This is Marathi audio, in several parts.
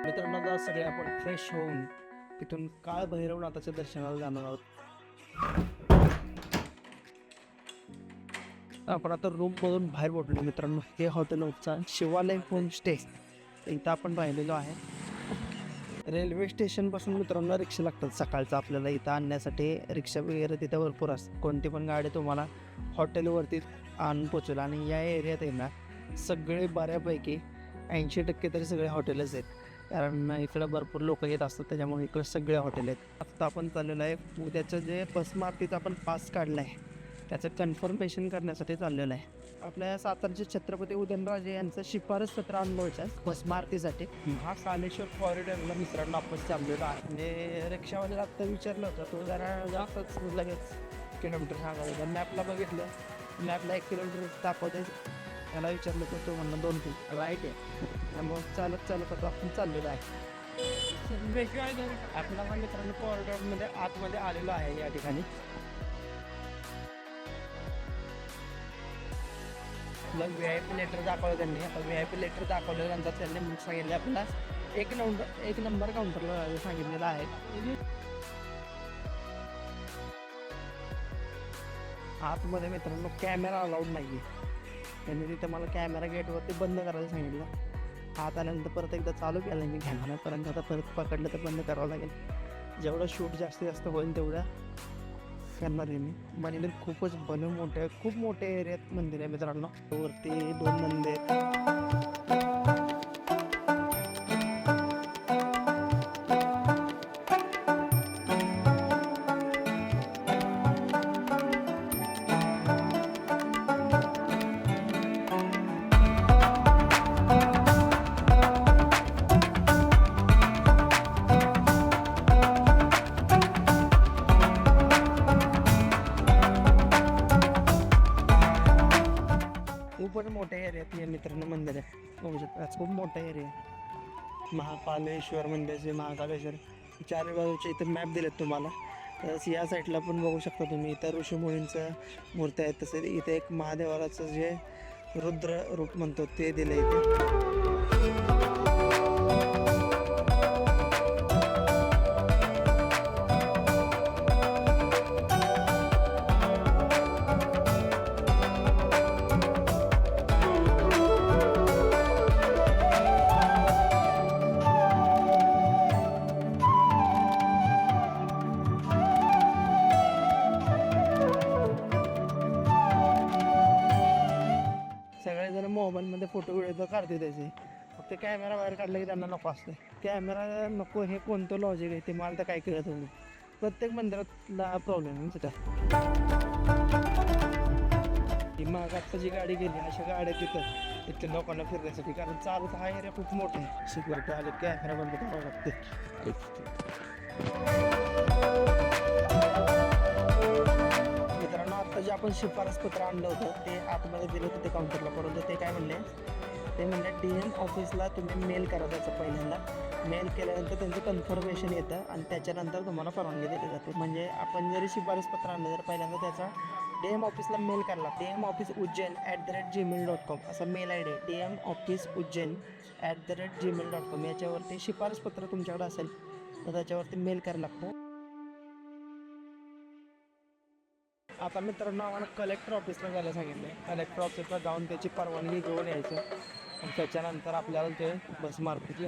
मित्रांनो आता सगळे आपण फ्रेश होऊन तिथून काळ भैरवनाथाच्या दर्शनाला जाणार आहोत. आपण आता रूम मधून बाहेर पडलो मित्रांनो. हे हॉटेल उपचार शिवालय होमस्टे इथं आपण राहिलेलो आहे. रेल्वे स्टेशन पासून मित्रांनो रिक्षा लागतात सकाळचं आपल्याला इथं आणण्यासाठी. रिक्षा वगैरे तिथे भरपूर असतात. कोणती पण गाडी तुम्हाला हॉटेलवरती आणून पोचवेल. आणि या एरियात आहे ना सगळे बऱ्यापैकी 80% तरी सगळे हॉटेलच आहेत, कारण इकडं भरपूर लोक येत असतात, त्याच्यामुळे इकडे सगळे हॉटेल आहेत. आत्ता आपण चाललेलं आहे उद्याचं जे बस मारुतीचा आपण पास काढला आहे त्याचं कन्फर्मेशन करण्यासाठी चाललेलं आहे. आपल्या सातारचे छत्रपती उदयनराजे यांचं शिफारस पत्र अनुभवायचं आहे बस मारुतीसाठी. हा कालेश्वर कॉरिडॉरला मित्रांनो आपण चाललेलो आहे. म्हणजे रिक्षावाल्याला आत्ता विचारलं होतं, तो जरा जास्तच लगेच किलोमीटर सांगा होता. मॅपला बघितलं, मॅपला 1 किलोमीटर दाखवते. त्याला विचारलं तर तो म्हणणं 2 किलोमीटर राईट आहे. त्यामुळे चालत आता आपण चाललेलो आहे. आपला मित्रांनो कॉरिडॉरमध्ये आतमध्ये आलेलो आहे या ठिकाणी. आपला VIP लेटर दाखवलं त्यांनी. आता VIP लेटर दाखवल्यानंतर त्यांनी मग सांगितलं आपल्याला एक नंबर काउंटरला सांगितलेलं आहे. आतमध्ये मित्रांनो कॅमेरा अलाउड नाही आहे. त्यांनी तिथे मला कॅमेरा गेटवरती बंद करायला सांगितलं. आत आल्यानंतर परत एकदा चालू केलं मी कॅमेरा. परंतु आता परत पकडलं तर बंद करावं लागेल. जेवढं शूट जास्तीत जास्त होईल तेवढं करणार आहे मी. मंदिर खूपच मोठे आहे, खूप मोठे एरियात मंदिर आहे मित्रांनो. वरती 2 मंदिर. खूपच मोठ्या एरियात हे मित्रांनो मंदिर आहे. बघू शकता खूप मोठा एरिया आहे. महाकालेश्वर मंदिर, महाकालेश्वर 4 बाजूचे इथं मॅप दिलेत तुम्हाला. तर या साईडला पण बघू शकता तुम्ही. इथं ऋषीमुनींचं मूर्ती आहे. तसेच इथे एक महादेवाचं जे रुद्र रूप म्हणतो ते दिलं इथे. सगळेजण मोबाईलमध्ये फोटो व्हिडिओ काढते त्याचे. फक्त कॅमेरा बाहेर काढला की त्यांना नको असते. कॅमेरा नको हे कोणतं लॉजिक आहे ते मला तर काय कळत नाही. प्रत्येक मंदिरातला प्रॉब्लेम आहे त्याच्यात. ही माग आत्ता जी गाडी गेली अशा गाड्या तिथं इतक्या लोकांना फिरण्यासाठी, कारण चालत हा एरिया खूप मोठा आहे. सिक्युरिटी आले कॅमेरा बंद करावं लागते. मित्रांनो आता जे आपण शिफारस पत्र आणलं होतं ते आतमध्ये दिलं होतं ते काउंटरला. परंतु ते काय म्हणले, ते म्हणले DM ऑफिसला तुम्ही मेल करा. त्याचं पहिल्यांदा मेल केल्यानंतर त्यांचं कन्फर्मेशन येतं आणि त्याच्यानंतर तुम्हाला परवानगी दिली जाते. म्हणजे आपण जरी शिफारस पत्र आणलं तर पहिल्यांदा त्याचा DM ऑफिसला मेल करायला. DM ऑफिस उज्जैन @gmail.com असा मेल ID आहे. DM ऑफिस उज्जैन @gmail.com याच्यावरती शिफारस पत्र तुमच्याकडे असेल तर त्याच्यावरती मेल करायला लागतो. आता मित्रांनो आम्हाला कलेक्टर ऑफिसला जायला सांगितलं. कलेक्टर ऑफिसला जाऊन त्याची परवानगी घेऊन यायचं आणि त्याच्यानंतर आपल्याला ते बस मार्फत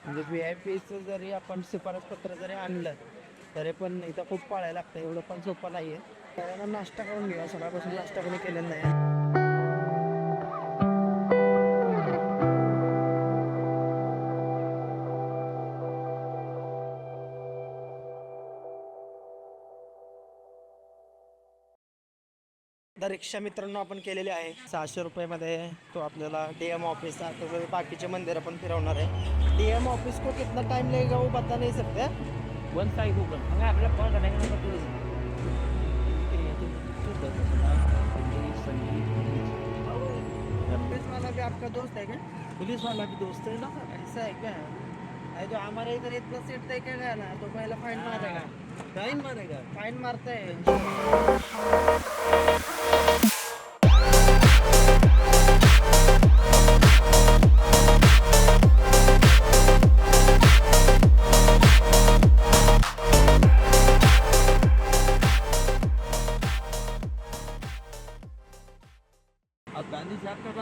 म्हणजे VIPचं जरी आपण शिफारसपत्र जरी आणलं तरी पण इथं खूप पाळायला लागतं. एवढं पण सोपं नाही आहे. त्याला नाश्ता करून घ्या. सकाळपासून नाश्ता कोणी केलेला नाही. रिक्षा मित्रांनो आपण केलेली आहे 600 रुपये तो आपल्याला DM ऑफिस आता बाकीचे मंदिर पण फिरवणार आहे. DM ऑफिस को कितना टाइम लगेगा वो बता नहीं सकते. वन साइड होकर हमें आपला कॉल करने का पुलिस वाला भी आपका दोस्त है क्या? पुलिस वाला भी दोस्त है ना. ऐसा है क्या? अरे जो हमारे इधर इतना सीट देखेगा ना तो पहले फाइन मारेगा. फाइन मारते हैं.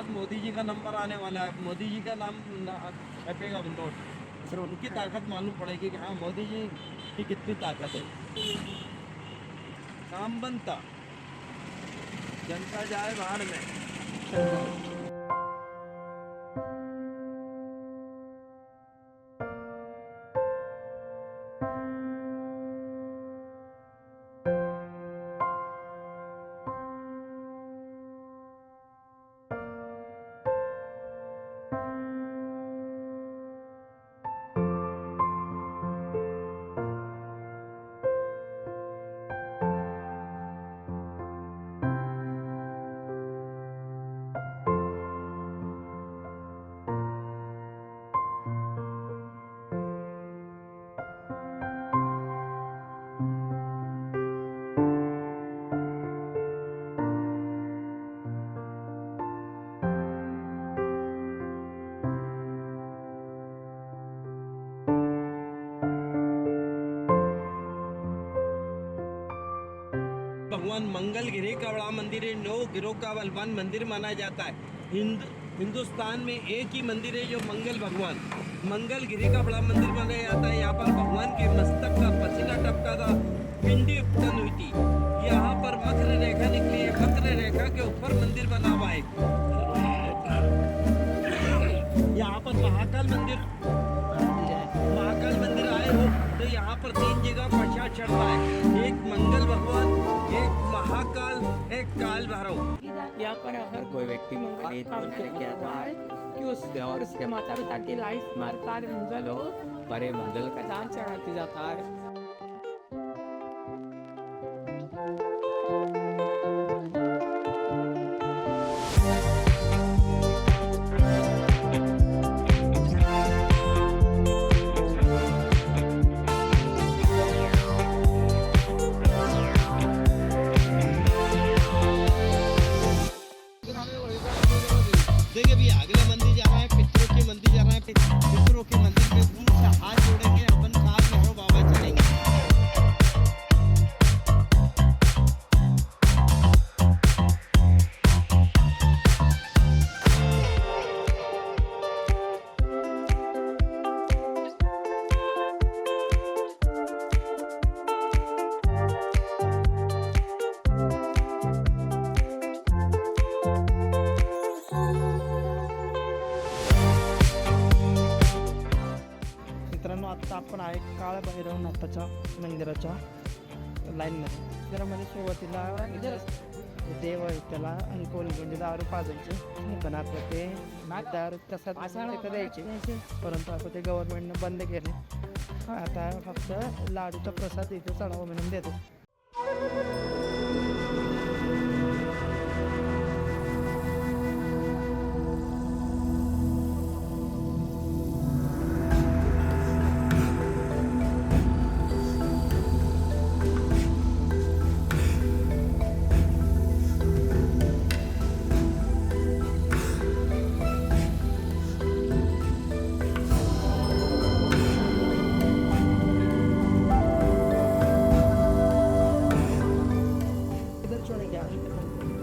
साथ मोदी जी का नंबर आने वाला है, मोदी जी का नाम छपेगा नोट, फिर उनकी ताकत मालूम पड़ेगी कि हाँ मोदी जी की कितनी ताकत है। काम बनता, जनता जाए बाहर में। भगवान मंगल गिरी का बड़ा मंदिर है, 9 गिरोह का बलवान मंदिर माना जाता है। हिंदुस्तान में एक ही मंदिर है जो मंगल गिरी का बड़ा मंदिर माना जाता है। यहाँ पर भगवान के मस्तक का पसीना टपका था, पिंडी उत्पन्न हुई थी। यहाँ पर वक्र रेखा निकली है, वक्र रेखा के ऊपर मंदिर बना हुआ है। यहाँ पर महाकाल मंदिर आए हो तो यहाँ पर 3 जगह प्रसाद चढ़ता है, एक मंगल भगवान, एक महाकाल, एक काल भैरव। यहाँ पर अगर कोई व्यक्ति मंगल काम करके आता है कि उससे और उसके माता पिता की लाइफ मारता मंगल हो, बड़े मंगल का दान चढ़ाते जाता है। देखिए भैया अगला मंदिर जा रहा है, पितरों के मंदिर जा रहा है। पितरों के मंदिर पे उनसे हाथ जोड़ेंगे, अपन काल भैरव बाबा चलेंगे। मित्रांनो आता आपण आहे काळ भैरवनाथाच्या मंदिराच्या लाईनमध्ये. मंदिरामध्ये सुरुवातीला देव आहे त्याला अंकवली म्हणजे दारू पाजायचे, पण आता ते दारू तसाच तिथं द्यायचे, परंतु आता ते गव्हर्नमेंटनं बंद केले. आता फक्त लाडूचा प्रसाद इथे चढावा म्हणून देतो.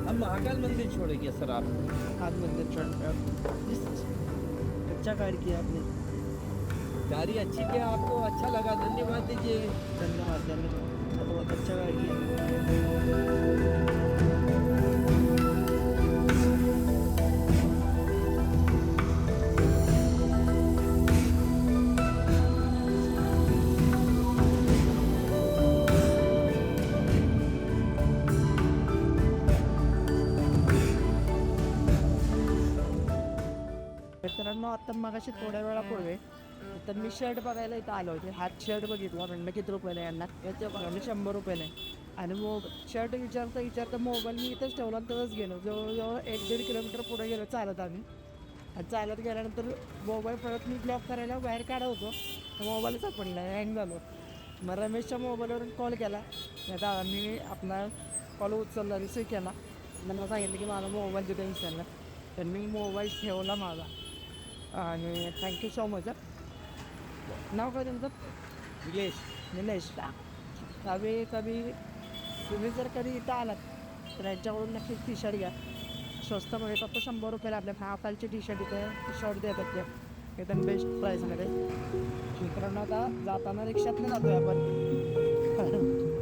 हम महाकाल मंदिर छोड़ेंगे सर आप। आज मंदिर चढ़ अच्छा गाइड किया आपने, गाड़ी अच्छी क्या आपको अच्छा लगा, धन्यवाद दीजिए। धन्यवाद धन्यवाद, बहुत अच्छा गाइड किया। मित्रांनो आता मगाशी थोड्या वेळापूर्वी तर मी शर्ट बघायला इथं आलो होते. हात शर्ट बघितला, म्हणलं किती रुपयाला यांना, म्हणजे 100 रुपयाला. आणि शर्ट विचारता मोबाईल मी इथंच ठेवला आणि तसंच गेलो. जवळजवळ 1-1.5 किलोमीटर पुढे गेलो चालत आम्ही. आणि चालत गेल्यानंतर मोबाईल परत मी ब्लॉक करायला बाहेर काढत होतो, मोबाईलच सापडला, हँग झालो. मग रमेशच्या मोबाईलवरून कॉल केला, दादांनी आपला कॉल उचलला, रिसीव केला. त्यांना सांगितलं की माझा मोबाईल तिथे विसरला, तर मी मोबाईल ठेवला माझा. आणि थँक्यू सो मच. नाव काय तुमचं? निलेश. तुम्ही जर कधी इथं आलात तर यांच्याकडून नक्कीच टी शर्ट घ्या. स्वस्त मध्ये फक्त 100 रुपयाला आपल्या हाफालचे टी शर्ट इथे शर्ट देतात ते एकदम बेस्ट प्राईसमध्ये. मित्रांनो आता जाताना रिक्षातनं जातोय आपण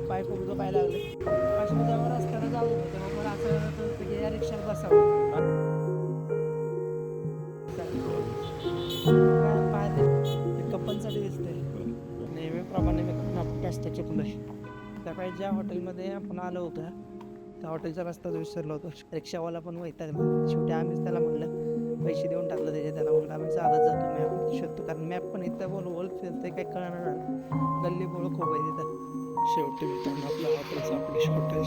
पाय खूप पाय लागले अशा जेव्हा रस्त्यानं जाऊ होतं तेव्हा मला असं होतं की या रिक्षात बसावं. पाय ते कपलसाठी दिसते नेहमीप्रमाणे मित्रांनो आपण रस्ते चुकलोय. त्याकाळी ज्या हॉटेलमध्ये आपण आलो होतो त्या हॉटेलचा रस्ताच विसरलो होतो. रिक्षावाला पण वैतागला. शेवटी आम्हीच त्याला म्हणलं पैसे देऊन टाकलं त्याला म्हणलं आम्ही चालत जातो मॅप शोधतो कारण मॅप पण इथं बोल फिरते काही कळणार गल्ली बोळ खूप आहे तिथं. शेवटी मित्रांनो आपल्या हॉटेल